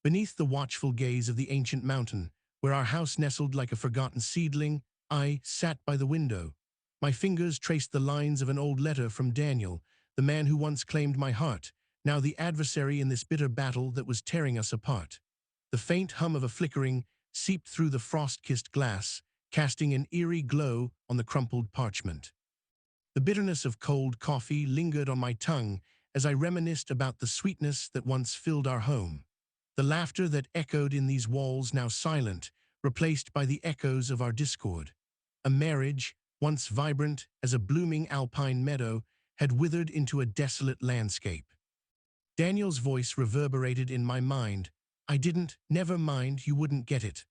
Beneath the watchful gaze of the ancient mountain, where our house nestled like a forgotten seedling, I sat by the window. My fingers traced the lines of an old letter from Daniel, the man who once claimed my heart, now the adversary in this bitter battle that was tearing us apart. The faint hum of a flickering seeped through the frost-kissed glass, casting an eerie glow on the crumpled parchment. The bitterness of cold coffee lingered on my tongue as I reminisced about the sweetness that once filled our home. The laughter that echoed in these walls now silent, replaced by the echoes of our discord. A marriage, once vibrant as a blooming alpine meadow, had withered into a desolate landscape. Daniel's voice reverberated in my mind. I didn't, never mind, you wouldn't get it.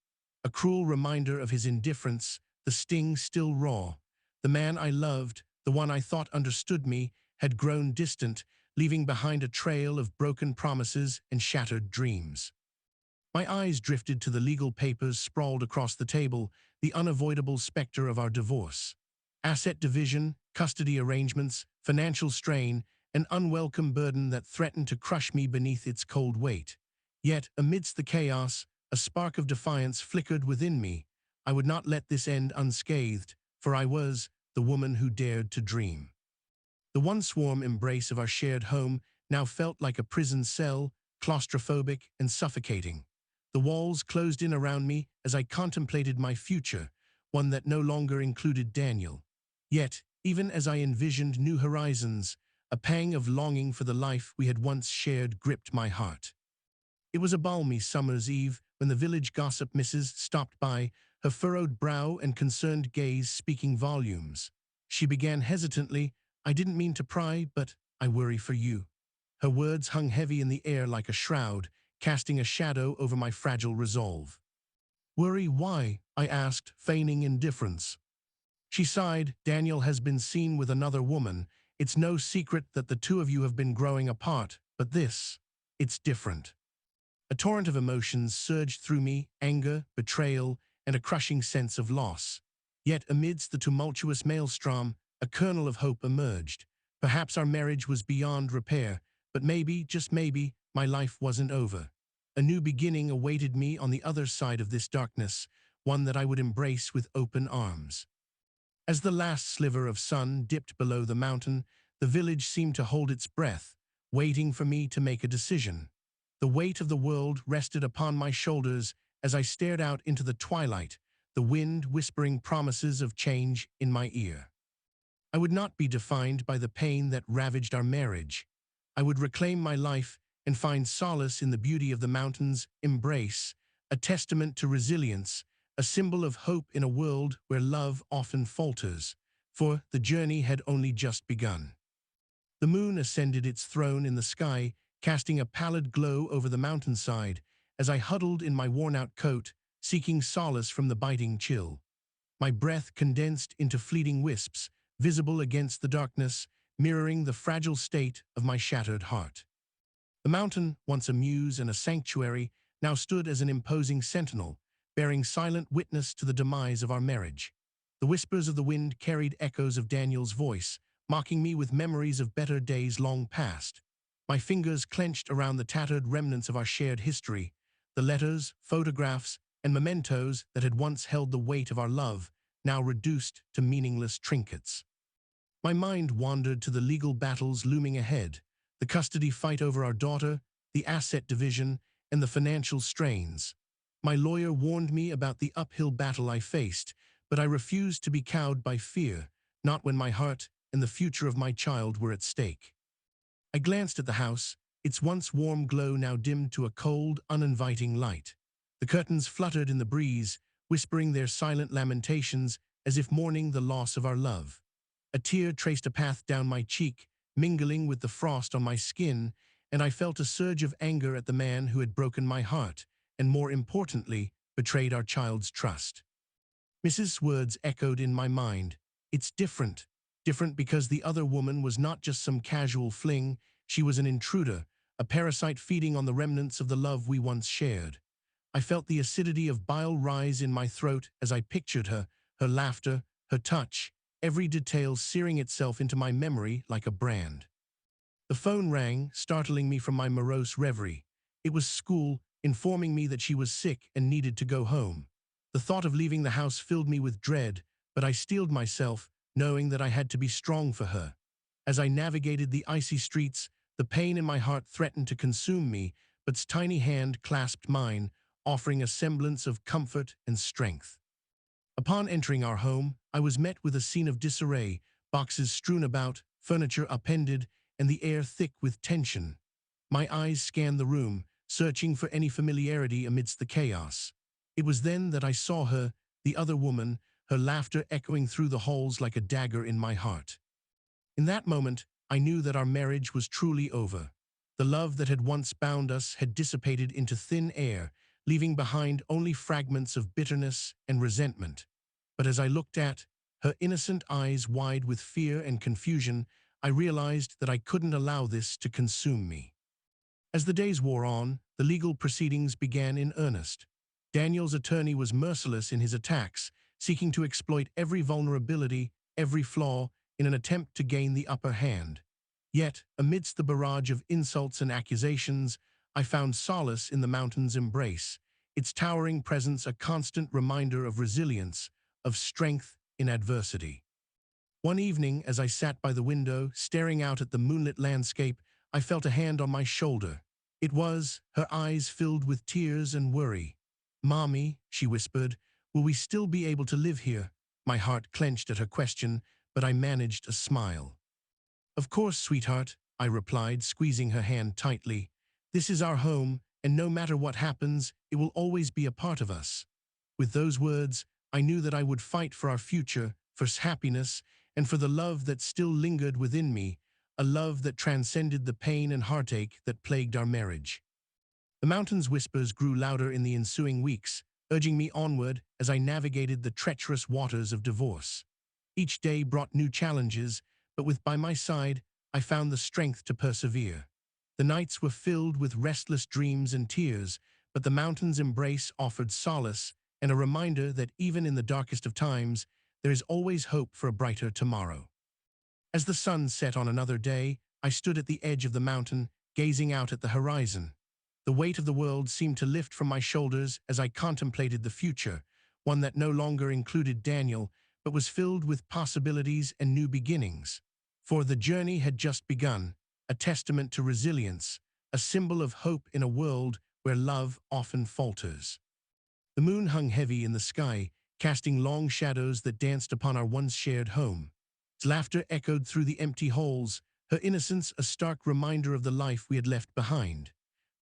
A cruel reminder of his indifference, the sting still raw. The man I loved, the one I thought understood me, had grown distant, leaving behind a trail of broken promises and shattered dreams. My eyes drifted to the legal papers sprawled across the table, the unavoidable specter of our divorce. Asset division, custody arrangements, financial strain, an unwelcome burden that threatened to crush me beneath its cold weight. Yet, amidst the chaos, a spark of defiance flickered within me. I would not let this end unscathed, for I was the woman who dared to dream. The once warm embrace of our shared home now felt like a prison cell, claustrophobic and suffocating. The walls closed in around me as I contemplated my future, one that no longer included Daniel. Yet, even as I envisioned new horizons, a pang of longing for the life we had once shared gripped my heart. It was a balmy summer's eve when the village gossip Mrs. stopped by, her furrowed brow and concerned gaze speaking volumes. She began hesitantly, I didn't mean to pry, but I worry for you. Her words hung heavy in the air like a shroud, casting a shadow over my fragile resolve. Worry why? I asked, feigning indifference. She sighed, Daniel has been seen with another woman. It's no secret that the two of you have been growing apart, but it's different. A torrent of emotions surged through me, anger, betrayal, and a crushing sense of loss. Yet amidst the tumultuous maelstrom, a kernel of hope emerged. Perhaps our marriage was beyond repair, but maybe, just maybe, my life wasn't over. A new beginning awaited me on the other side of this darkness, one that I would embrace with open arms. As the last sliver of sun dipped below the mountain, the village seemed to hold its breath, waiting for me to make a decision. The weight of the world rested upon my shoulders as I stared out into the twilight, the wind whispering promises of change in my ear. I would not be defined by the pain that ravaged our marriage. I would reclaim my life and find solace in the beauty of the mountain's embrace, a testament to resilience, a symbol of hope in a world where love often falters, for the journey had only just begun. The moon ascended its throne in the sky, casting a pallid glow over the mountainside as I huddled in my worn-out coat, seeking solace from the biting chill. My breath condensed into fleeting wisps, visible against the darkness, mirroring the fragile state of my shattered heart. The mountain, once a muse and a sanctuary, now stood as an imposing sentinel, bearing silent witness to the demise of our marriage. The whispers of the wind carried echoes of Daniel's voice, mocking me with memories of better days long past. My fingers clenched around the tattered remnants of our shared history, the letters, photographs, and mementos that had once held the weight of our love, now reduced to meaningless trinkets. My mind wandered to the legal battles looming ahead, the custody fight over our daughter, the asset division, and the financial strains. My lawyer warned me about the uphill battle I faced, but I refused to be cowed by fear, not when my heart and the future of my child were at stake. I glanced at the house, its once warm glow now dimmed to a cold, uninviting light. The curtains fluttered in the breeze, whispering their silent lamentations as if mourning the loss of our love. A tear traced a path down my cheek, mingling with the frost on my skin, and I felt a surge of anger at the man who had broken my heart, and more importantly, betrayed our child's trust. Mrs. words echoed in my mind. It's different. Different because the other woman was not just some casual fling, she was an intruder, a parasite feeding on the remnants of the love we once shared. I felt the acidity of bile rise in my throat as I pictured her, her laughter, her touch, every detail searing itself into my memory like a brand. The phone rang, startling me from my morose reverie. It was school, informing me that she was sick and needed to go home. The thought of leaving the house filled me with dread, but I steeled myself, knowing that I had to be strong for her. As I navigated the icy streets, the pain in my heart threatened to consume me, but's tiny hand clasped mine, offering a semblance of comfort and strength. Upon entering our home, I was met with a scene of disarray, boxes strewn about, furniture upended, and the air thick with tension. My eyes scanned the room, searching for any familiarity amidst the chaos. It was then that I saw her, the other woman, her laughter echoing through the halls like a dagger in my heart. In that moment, I knew that our marriage was truly over. The love that had once bound us had dissipated into thin air, leaving behind only fragments of bitterness and resentment. But as I looked at her innocent eyes wide with fear and confusion, I realized that I couldn't allow this to consume me. As the days wore on, the legal proceedings began in earnest. Daniel's attorney was merciless in his attacks, seeking to exploit every vulnerability, every flaw, in an attempt to gain the upper hand. Yet, amidst the barrage of insults and accusations, I found solace in the mountain's embrace, its towering presence a constant reminder of resilience, of strength in adversity. One evening, as I sat by the window, staring out at the moonlit landscape, I felt a hand on my shoulder. It was, her eyes filled with tears and worry. "Mommy," she whispered, "will we still be able to live here?" My heart clenched at her question, but I managed a smile. "Of course, sweetheart," I replied, squeezing her hand tightly. "This is our home, and no matter what happens, it will always be a part of us." With those words, I knew that I would fight for our future, for happiness, and for the love that still lingered within me, a love that transcended the pain and heartache that plagued our marriage. The mountain's whispers grew louder in the ensuing weeks, urging me onward as I navigated the treacherous waters of divorce. Each day brought new challenges, but by my side, I found the strength to persevere. The nights were filled with restless dreams and tears, but the mountain's embrace offered solace and a reminder that even in the darkest of times, there is always hope for a brighter tomorrow. As the sun set on another day, I stood at the edge of the mountain, gazing out at the horizon. The weight of the world seemed to lift from my shoulders as I contemplated the future, one that no longer included Daniel, but was filled with possibilities and new beginnings. For the journey had just begun, a testament to resilience, a symbol of hope in a world where love often falters. The moon hung heavy in the sky, casting long shadows that danced upon our once shared home. Its laughter echoed through the empty halls, her innocence a stark reminder of the life we had left behind.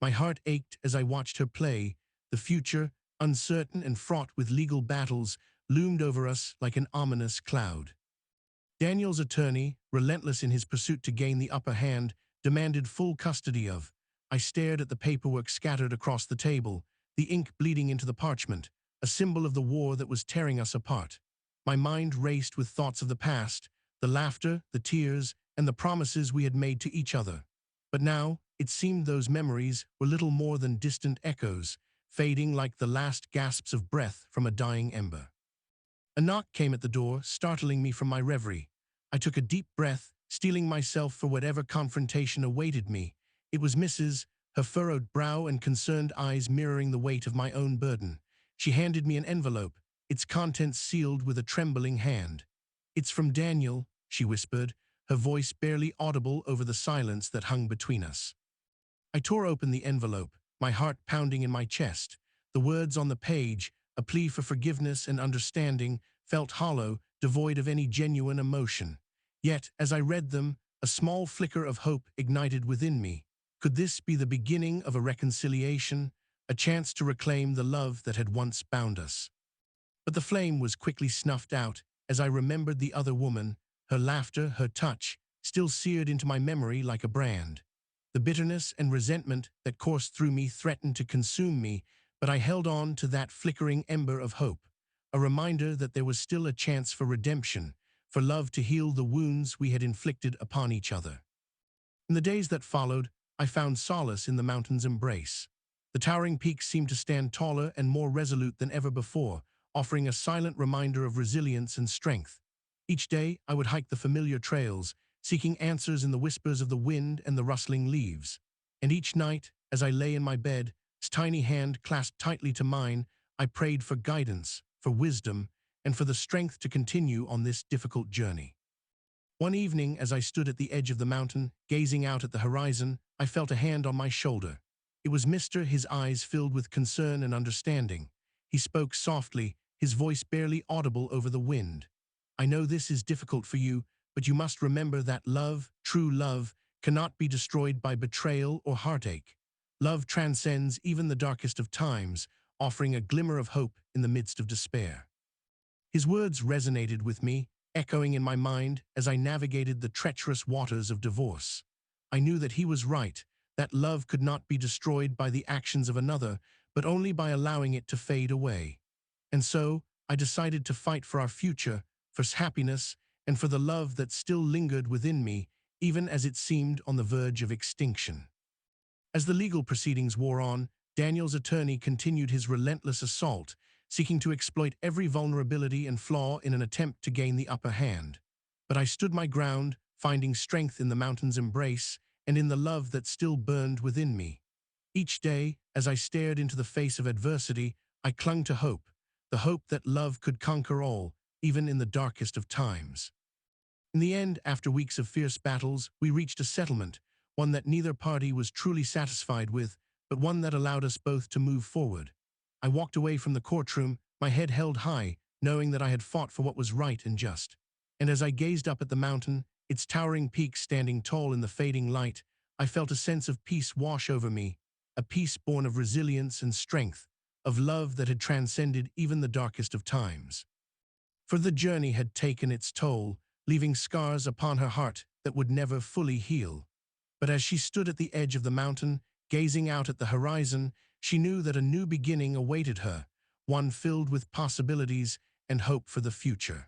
My heart ached as I watched her play. The future, uncertain and fraught with legal battles, loomed over us like an ominous cloud. Daniel's attorney, relentless in his pursuit to gain the upper hand, demanded full custody of. I stared at the paperwork scattered across the table, the ink bleeding into the parchment, a symbol of the war that was tearing us apart. My mind raced with thoughts of the past, the laughter, the tears, and the promises we had made to each other. But now, it seemed those memories were little more than distant echoes, fading like the last gasps of breath from a dying ember. A knock came at the door, startling me from my reverie. I took a deep breath, steeling myself for whatever confrontation awaited me. It was Mrs., her furrowed brow and concerned eyes mirroring the weight of my own burden. She handed me an envelope, its contents sealed with a trembling hand. "It's from Daniel," she whispered, her voice barely audible over the silence that hung between us. I tore open the envelope, my heart pounding in my chest. The words on the page, a plea for forgiveness and understanding, felt hollow, devoid of any genuine emotion. Yet, as I read them, a small flicker of hope ignited within me. Could this be the beginning of a reconciliation, a chance to reclaim the love that had once bound us? But the flame was quickly snuffed out as I remembered the other woman, her laughter, her touch, still seared into my memory like a brand. The bitterness and resentment that coursed through me threatened to consume me, but I held on to that flickering ember of hope, a reminder that there was still a chance for redemption, for love to heal the wounds we had inflicted upon each other. In the days that followed, I found solace in the mountain's embrace. The towering peaks seemed to stand taller and more resolute than ever before, offering a silent reminder of resilience and strength. Each day, I would hike the familiar trails, seeking answers in the whispers of the wind and the rustling leaves. And each night, as I lay in my bed, His tiny hand clasped tightly to mine, I prayed for guidance, for wisdom, and for the strength to continue on this difficult journey. One evening, as I stood at the edge of the mountain, gazing out at the horizon, I felt a hand on my shoulder. It was Mr. His eyes filled with concern and understanding. He spoke softly, his voice barely audible over the wind. I know this is difficult for you, but you must remember that love, true love, cannot be destroyed by betrayal or heartache. Love transcends even the darkest of times, offering a glimmer of hope in the midst of despair. His words resonated with me, echoing in my mind as I navigated the treacherous waters of divorce. I knew that he was right, that love could not be destroyed by the actions of another, but only by allowing it to fade away. And so, I decided to fight for our future, for happiness, and for the love that still lingered within me, even as it seemed on the verge of extinction. As the legal proceedings wore on, Daniel's attorney continued his relentless assault, seeking to exploit every vulnerability and flaw in an attempt to gain the upper hand. But I stood my ground, finding strength in the mountain's embrace and in the love that still burned within me. Each day, as I stared into the face of adversity, I clung to hope, the hope that love could conquer all, even in the darkest of times. In the end, after weeks of fierce battles, we reached a settlement, one that neither party was truly satisfied with, but one that allowed us both to move forward. I walked away from the courtroom, my head held high, knowing that I had fought for what was right and just. And as I gazed up at the mountain, its towering peaks standing tall in the fading light, I felt a sense of peace wash over me, a peace born of resilience and strength, of love that had transcended even the darkest of times. For the journey had taken its toll, leaving scars upon her heart that would never fully heal. But as she stood at the edge of the mountain, gazing out at the horizon, she knew that a new beginning awaited her, one filled with possibilities and hope for the future.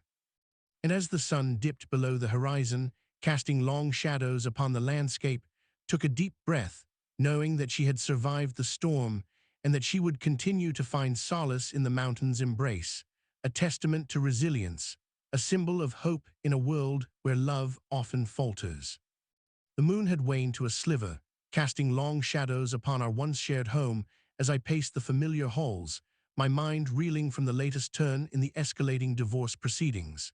And as the sun dipped below the horizon, casting long shadows upon the landscape, took a deep breath, knowing that she had survived the storm and that she would continue to find solace in the mountain's embrace, a testament to resilience, a symbol of hope in a world where love often falters. The moon had waned to a sliver, casting long shadows upon our once-shared home as I paced the familiar halls, my mind reeling from the latest turn in the escalating divorce proceedings.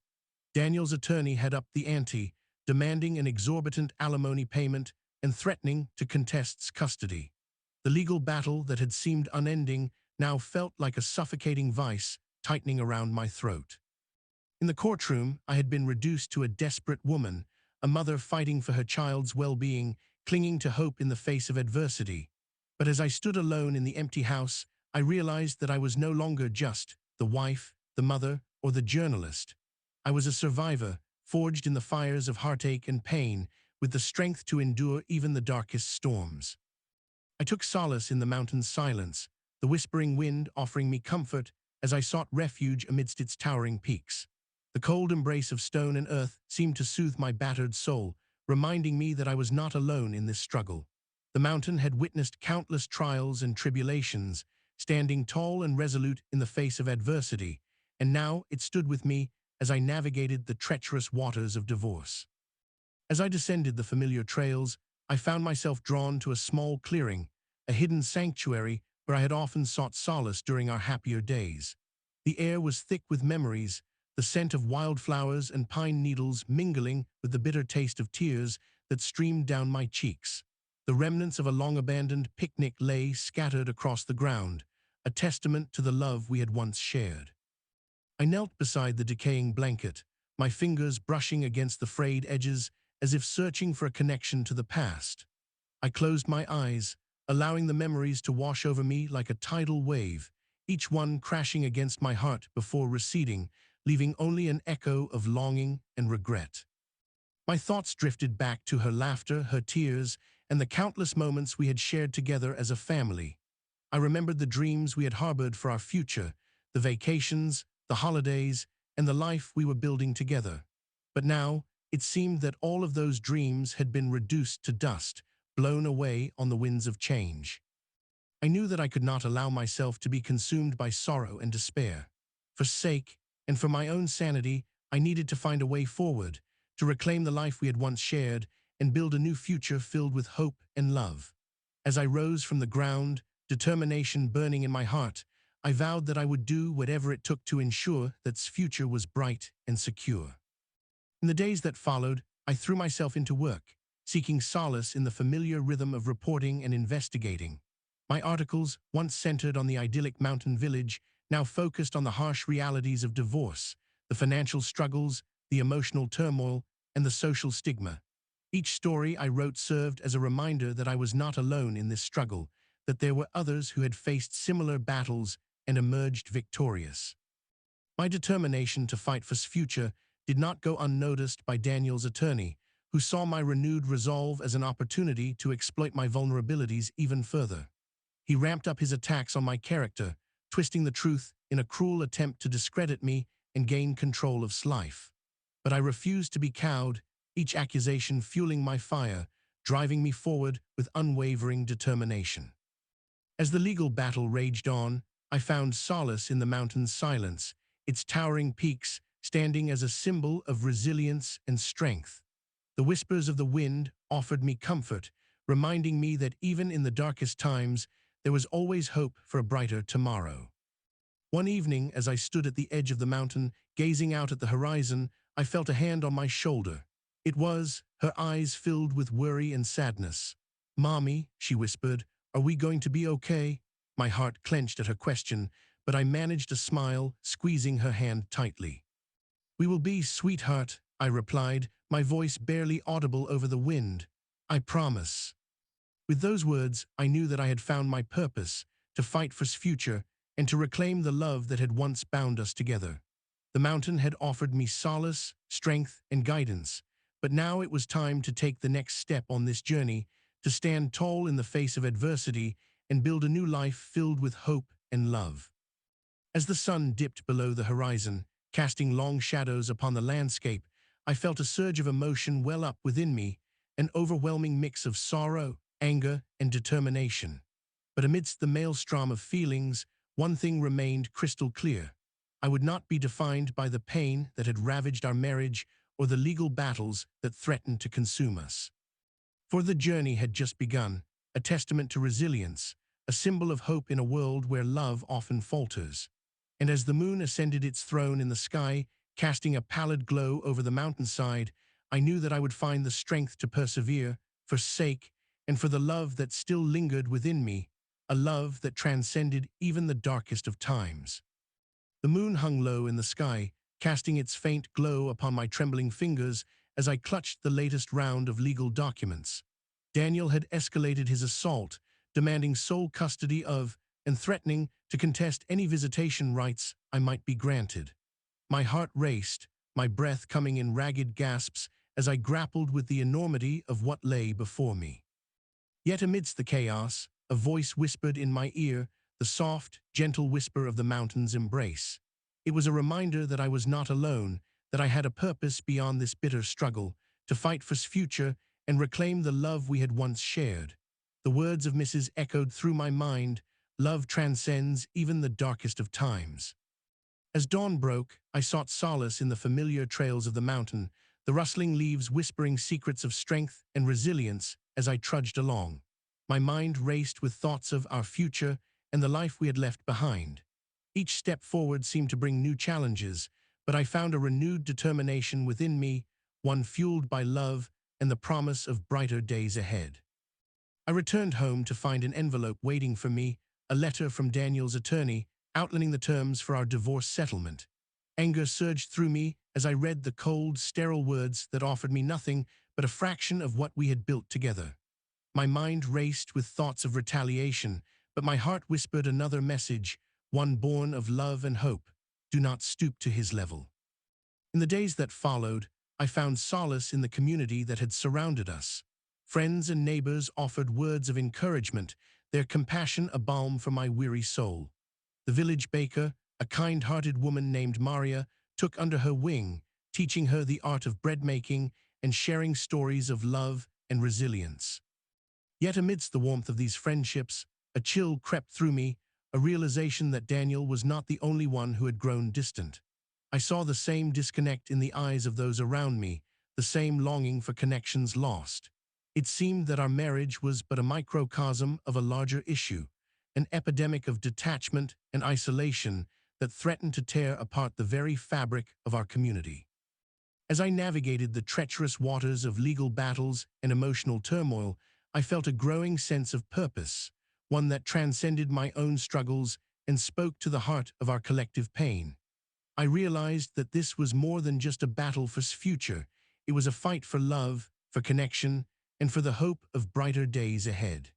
Daniel's attorney had upped the ante, demanding an exorbitant alimony payment and threatening to contest custody. The legal battle that had seemed unending now felt like a suffocating vice tightening around my throat. In the courtroom, I had been reduced to a desperate woman, a mother fighting for her child's well-being, clinging to hope in the face of adversity. But as I stood alone in the empty house, I realized that I was no longer just the wife, the mother, or the journalist. I was a survivor, forged in the fires of heartache and pain, with the strength to endure even the darkest storms. I took solace in the mountain's silence, the whispering wind offering me comfort as I sought refuge amidst its towering peaks. The cold embrace of stone and earth seemed to soothe my battered soul, reminding me that I was not alone in this struggle. The mountain had witnessed countless trials and tribulations, standing tall and resolute in the face of adversity, and now it stood with me as I navigated the treacherous waters of divorce. As I descended the familiar trails, I found myself drawn to a small clearing, a hidden sanctuary where I had often sought solace during our happier days. The air was thick with memories, the scent of wildflowers and pine needles mingling with the bitter taste of tears that streamed down my cheeks. The remnants of a long-abandoned picnic lay scattered across the ground, a testament to the love we had once shared. I knelt beside the decaying blanket, my fingers brushing against the frayed edges as if searching for a connection to the past. I closed my eyes, allowing the memories to wash over me like a tidal wave, each one crashing against my heart before receding, leaving only an echo of longing and regret. My thoughts drifted back to her laughter, her tears, and the countless moments we had shared together as a family. I remembered the dreams we had harbored for our future, the vacations, the holidays, and the life we were building together. But now, it seemed that all of those dreams had been reduced to dust, blown away on the winds of change. I knew that I could not allow myself to be consumed by sorrow and despair. For sake, and for my own sanity, I needed to find a way forward, to reclaim the life we had once shared, and build a new future filled with hope and love. As I rose from the ground, determination burning in my heart, I vowed that I would do whatever it took to ensure that its future was bright and secure. In the days that followed, I threw myself into work, seeking solace in the familiar rhythm of reporting and investigating. My articles, once centered on the idyllic mountain village, now focused on the harsh realities of divorce, the financial struggles, the emotional turmoil, and the social stigma. Each story I wrote served as a reminder that I was not alone in this struggle, that there were others who had faced similar battles and emerged victorious. My determination to fight for future did not go unnoticed by Daniel's attorney, who saw my renewed resolve as an opportunity to exploit my vulnerabilities even further. He ramped up his attacks on my character, twisting the truth in a cruel attempt to discredit me and gain control of life. But I refused to be cowed, each accusation fueling my fire, driving me forward with unwavering determination. As the legal battle raged on, I found solace in the mountain's silence, its towering peaks standing as a symbol of resilience and strength. The whispers of the wind offered me comfort, reminding me that even in the darkest times, there was always hope for a brighter tomorrow. One evening, as I stood at the edge of the mountain, gazing out at the horizon, I felt a hand on my shoulder. It was, her eyes filled with worry and sadness. "Mommy," she whispered, "are we going to be okay?" My heart clenched at her question, but I managed a smile, squeezing her hand tightly. "We will be, sweetheart," I replied, my voice barely audible over the wind. "I promise." With those words, I knew that I had found my purpose, to fight for future and to reclaim the love that had once bound us together. The mountain had offered me solace, strength, and guidance, but now it was time to take the next step on this journey, to stand tall in the face of adversity and build a new life filled with hope and love. As the sun dipped below the horizon, casting long shadows upon the landscape, I felt a surge of emotion well up within me, an overwhelming mix of sorrow, anger, and determination. But amidst the maelstrom of feelings, one thing remained crystal clear. I would not be defined by the pain that had ravaged our marriage or the legal battles that threatened to consume us. For the journey had just begun, a testament to resilience, a symbol of hope in a world where love often falters. And as the moon ascended its throne in the sky, casting a pallid glow over the mountainside, I knew that I would find the strength to persevere, forsake, and for the love that still lingered within me, a love that transcended even the darkest of times. The moon hung low in the sky, casting its faint glow upon my trembling fingers as I clutched the latest round of legal documents. Daniel had escalated his assault, demanding sole custody of and threatening to contest any visitation rights I might be granted. My heart raced, my breath coming in ragged gasps as I grappled with the enormity of what lay before me. Yet amidst the chaos, a voice whispered in my ear, the soft, gentle whisper of the mountain's embrace. It was a reminder that I was not alone, that I had a purpose beyond this bitter struggle, to fight for future and reclaim the love we had once shared. The words of Mrs. echoed through my mind, "Love transcends even the darkest of times." As dawn broke, I sought solace in the familiar trails of the mountain, the rustling leaves whispering secrets of strength and resilience as I trudged along. My mind raced with thoughts of our future and the life we had left behind. Each step forward seemed to bring new challenges, but I found a renewed determination within me, one fueled by love and the promise of brighter days ahead. I returned home to find an envelope waiting for me, a letter from Daniel's attorney, outlining the terms for our divorce settlement. Anger surged through me as I read the cold, sterile words that offered me nothing but a fraction of what we had built together. My mind raced with thoughts of retaliation, but my heart whispered another message, one born of love and hope: do not stoop to his level. In the days that followed, I found solace in the community that had surrounded us. Friends and neighbors offered words of encouragement, their compassion a balm for my weary soul. The village baker, a kind-hearted woman named Maria, took under her wing, teaching her the art of bread making and sharing stories of love and resilience. Yet amidst the warmth of these friendships, a chill crept through me, a realization that Daniel was not the only one who had grown distant. I saw the same disconnect in the eyes of those around me, the same longing for connections lost. It seemed that our marriage was but a microcosm of a larger issue, an epidemic of detachment and isolation that threatened to tear apart the very fabric of our community. As I navigated the treacherous waters of legal battles and emotional turmoil, I felt a growing sense of purpose, one that transcended my own struggles and spoke to the heart of our collective pain. I realized that this was more than just a battle for future. It was a fight for love, for connection, and for the hope of brighter days ahead.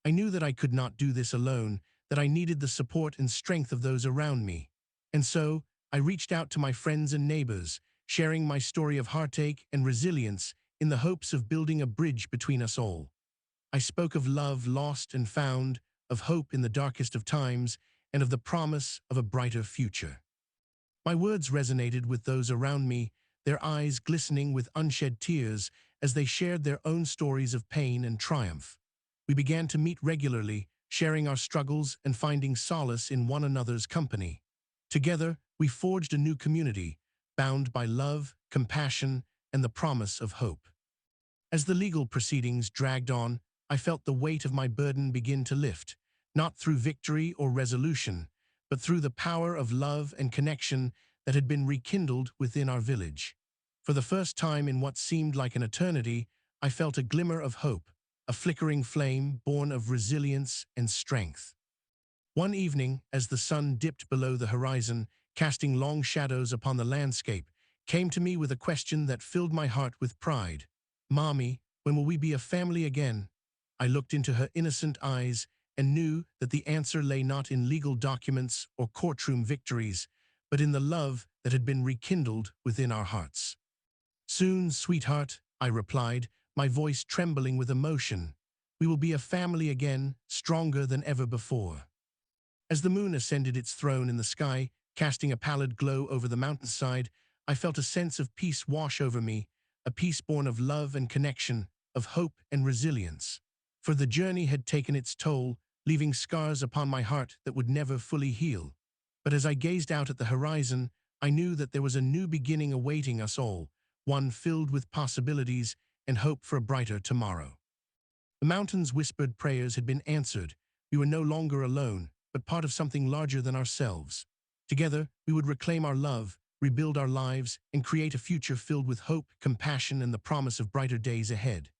I knew that I could not do this alone, that I needed the support and strength of those around me. And so, I reached out to my friends and neighbors, sharing my story of heartache and resilience in the hopes of building a bridge between us all. I spoke of love lost and found, of hope in the darkest of times, and of the promise of a brighter future. My words resonated with those around me, their eyes glistening with unshed tears as they shared their own stories of pain and triumph. We began to meet regularly, sharing our struggles and finding solace in one another's company. Together, we forged a new community, bound by love, compassion, and the promise of hope. As the legal proceedings dragged on, I felt the weight of my burden begin to lift, not through victory or resolution, but through the power of love and connection that had been rekindled within our village. For the first time in what seemed like an eternity, I felt a glimmer of hope, a flickering flame born of resilience and strength. One evening, as the sun dipped below the horizon, casting long shadows upon the landscape, came to me with a question that filled my heart with pride. "Mommy, when will we be a family again?" I looked into her innocent eyes and knew that the answer lay not in legal documents or courtroom victories, but in the love that had been rekindled within our hearts. "Soon, sweetheart," I replied, my voice trembling with emotion. "We will be a family again, stronger than ever before." As the moon ascended its throne in the sky, casting a pallid glow over the mountainside, I felt a sense of peace wash over me, a peace born of love and connection, of hope and resilience. For the journey had taken its toll, leaving scars upon my heart that would never fully heal. But as I gazed out at the horizon, I knew that there was a new beginning awaiting us all, one filled with possibilities and hope for a brighter tomorrow. The mountain's whispered prayers had been answered. We were no longer alone, but part of something larger than ourselves. Together, we would reclaim our love, rebuild our lives, and create a future filled with hope, compassion, and the promise of brighter days ahead.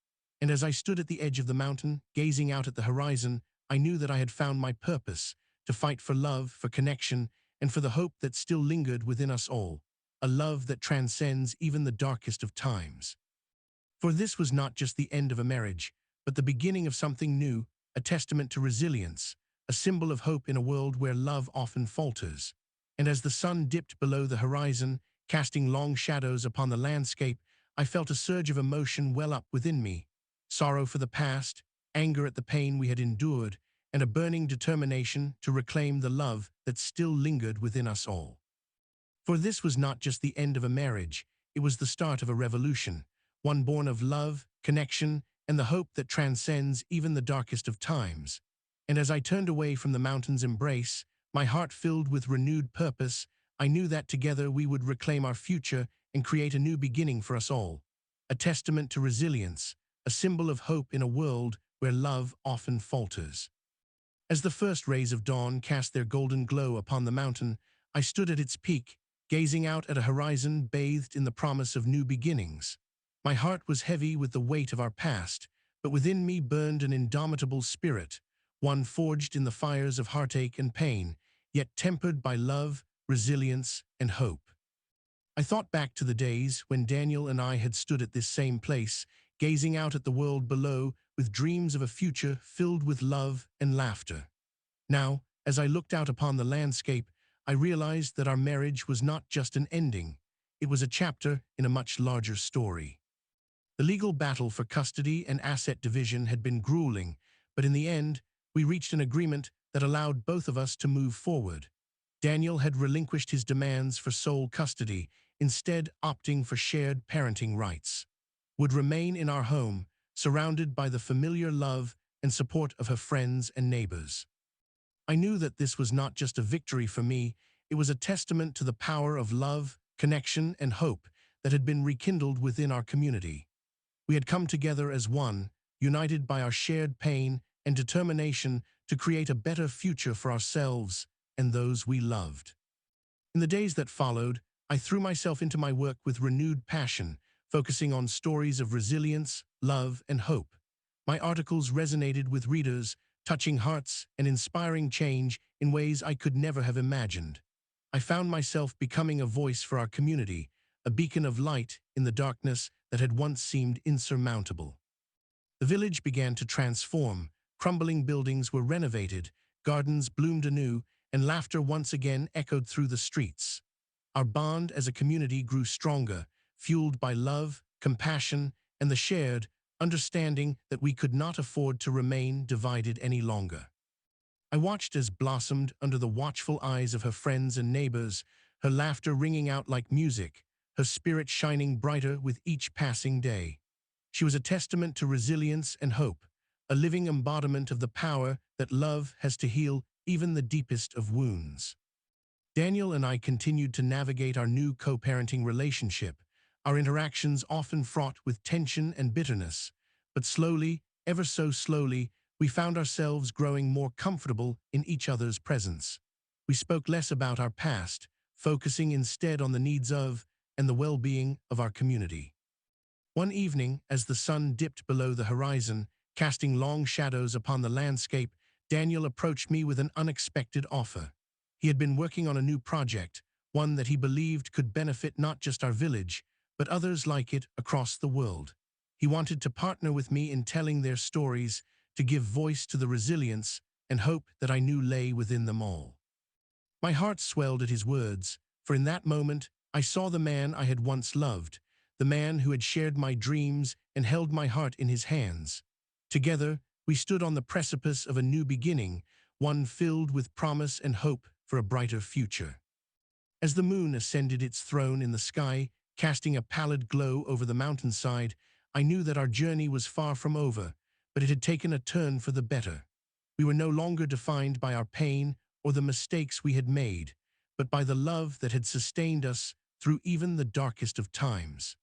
And as I stood at the edge of the mountain, gazing out at the horizon, I knew that I had found my purpose, to fight for love, for connection, and for the hope that still lingered within us all, a love that transcends even the darkest of times. For this was not just the end of a marriage, but the beginning of something new, a testament to resilience, a symbol of hope in a world where love often falters. And as the sun dipped below the horizon, casting long shadows upon the landscape, I felt a surge of emotion well up within me. Sorrow for the past, anger at the pain we had endured, and a burning determination to reclaim the love that still lingered within us all. For this was not just the end of a marriage, it was the start of a revolution, one born of love, connection, and the hope that transcends even the darkest of times. And as I turned away from the mountain's embrace, my heart filled with renewed purpose, I knew that together we would reclaim our future and create a new beginning for us all, a testament to resilience, a symbol of hope in a world where love often falters. As the first rays of dawn cast their golden glow upon the mountain, I stood at its peak, gazing out at a horizon bathed in the promise of new beginnings. My heart was heavy with the weight of our past, but within me burned an indomitable spirit, one forged in the fires of heartache and pain, yet tempered by love, resilience, and hope. I thought back to the days when Daniel and I had stood at this same place, gazing out at the world below with dreams of a future filled with love and laughter. Now, as I looked out upon the landscape, I realized that our marriage was not just an ending. It was a chapter in a much larger story. The legal battle for custody and asset division had been grueling, but in the end, we reached an agreement that allowed both of us to move forward. Daniel had relinquished his demands for sole custody, instead opting for shared parenting rights. Would remain in our home, surrounded by the familiar love and support of her friends and neighbors. I knew that this was not just a victory for me, it was a testament to the power of love, connection, and hope that had been rekindled within our community. We had come together as one, united by our shared pain and determination to create a better future for ourselves and those we loved. In the days that followed, I threw myself into my work with renewed passion, focusing on stories of resilience, love, and hope. My articles resonated with readers, touching hearts and inspiring change in ways I could never have imagined. I found myself becoming a voice for our community, a beacon of light in the darkness that had once seemed insurmountable. The village began to transform, crumbling buildings were renovated, gardens bloomed anew, and laughter once again echoed through the streets. Our bond as a community grew stronger, fueled by love, compassion, and the shared understanding that we could not afford to remain divided any longer. I watched as blossomed under the watchful eyes of her friends and neighbors, her laughter ringing out like music, her spirit shining brighter with each passing day. She was a testament to resilience and hope, a living embodiment of the power that love has to heal even the deepest of wounds. Daniel and I continued to navigate our new co-parenting relationship, our interactions often fraught with tension and bitterness, but slowly, ever so slowly, we found ourselves growing more comfortable in each other's presence. We spoke less about our past, focusing instead on the needs of and the well-being of our community. One evening, as the sun dipped below the horizon, casting long shadows upon the landscape, Daniel approached me with an unexpected offer. He had been working on a new project, one that he believed could benefit not just our village, but others like it across the world. He wanted to partner with me in telling their stories, to give voice to the resilience and hope that I knew lay within them all. My heart swelled at his words, for in that moment I saw the man I had once loved, the man who had shared my dreams and held my heart in his hands. Together, we stood on the precipice of a new beginning, one filled with promise and hope for a brighter future. As the moon ascended its throne in the sky, casting a pallid glow over the mountainside, I knew that our journey was far from over, but it had taken a turn for the better. We were no longer defined by our pain or the mistakes we had made, but by the love that had sustained us through even the darkest of times.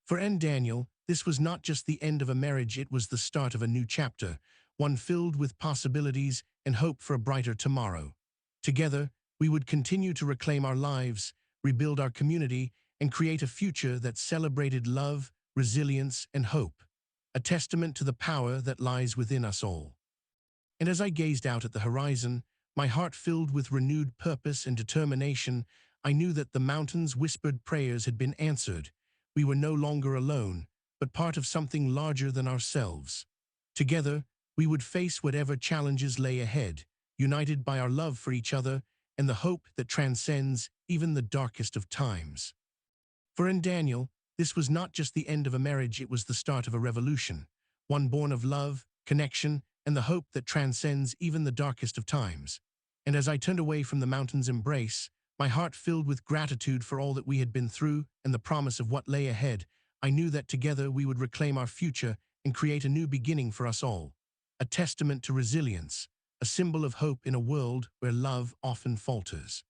For Daniel, this was not just the end of a marriage, it was the start of a new chapter, one filled with possibilities and hope for a brighter tomorrow. Together, we would continue to reclaim our lives, rebuild our community, and create a future that celebrated love, resilience, and hope, a testament to the power that lies within us all. And as I gazed out at the horizon, my heart filled with renewed purpose and determination, I knew that the mountain's whispered prayers had been answered. We were no longer alone, but part of something larger than ourselves. Together, we would face whatever challenges lay ahead, united by our love for each other and the hope that transcends even the darkest of times. For Daniel, this was not just the end of a marriage, it was the start of a revolution, one born of love, connection, and the hope that transcends even the darkest of times. And as I turned away from the mountain's embrace, my heart filled with gratitude for all that we had been through and the promise of what lay ahead, I knew that together we would reclaim our future and create a new beginning for us all, a testament to resilience, a symbol of hope in a world where love often falters.